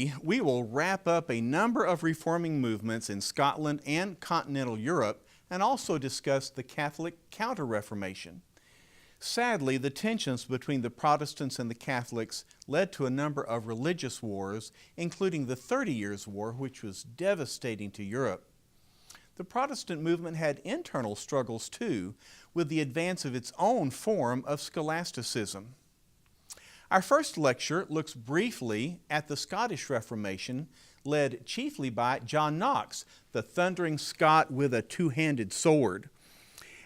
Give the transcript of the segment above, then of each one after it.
3, we will wrap up a number of reforming movements in Scotland and continental Europe and also discuss the Catholic Counter-Reformation. Sadly, the tensions between the Protestants and the Catholics led to a number of religious wars, including the 30 Years' War, which was devastating to Europe. The Protestant movement had internal struggles too, with the advance of its own form of scholasticism. Our first lecture looks briefly at the Scottish Reformation, led chiefly by John Knox, the thundering Scot with a two-handed sword.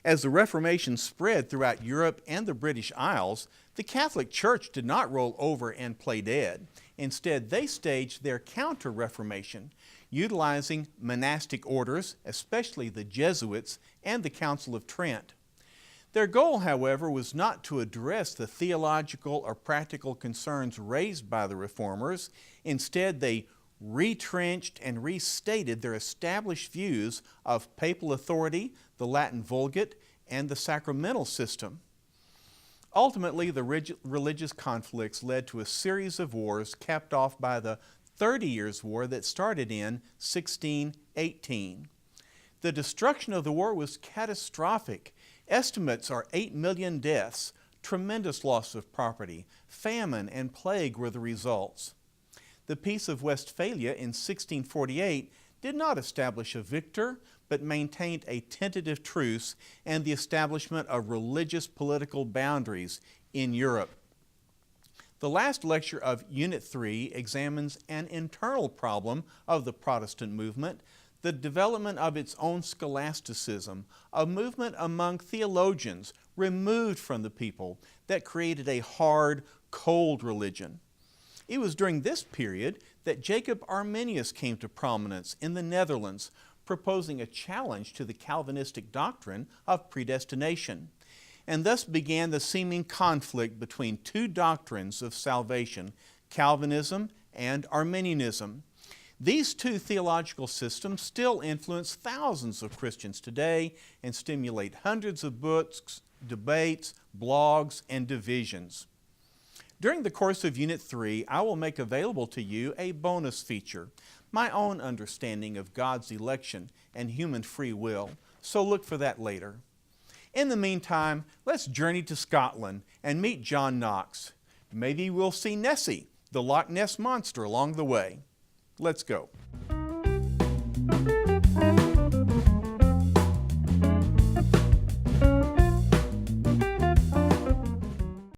As the Reformation spread throughout Europe and the British Isles, the Catholic Church did not roll over and play dead. Instead, they staged their counter-Reformation, utilizing monastic orders, especially the Jesuits and the Council of Trent. Their goal, however, was not to address the theological or practical concerns raised by the Reformers. Instead, they retrenched and restated their established views of papal authority, the Latin Vulgate, and the sacramental system. Ultimately, the religious conflicts led to a series of wars capped off by the 30 Years' War that started in 1618. The destruction of the war was catastrophic. Estimates are 8 million deaths, tremendous loss of property, famine, and plague were the results. The Peace of Westphalia in 1648 did not establish a victor, but maintained a tentative truce and the establishment of religious political boundaries in Europe. The last lecture of Unit 3 examines an internal problem of the Protestant movement, the development of its own scholasticism, a movement among theologians removed from the people that created a hard, cold religion. It was during this period that Jacob Arminius came to prominence in the Netherlands, proposing a challenge to the Calvinistic doctrine of predestination. And thus began the seeming conflict between two doctrines of salvation, Calvinism and Arminianism. These two theological systems still influence thousands of Christians today and stimulate hundreds of books, debates, blogs, and divisions. During the course of Unit 3, I will make available to you a bonus feature, my own understanding of God's election and human free will, so look for that later. In the meantime, let's journey to Scotland and meet John Knox. Maybe we'll see Nessie, the Loch Ness Monster, along the way. Let's go.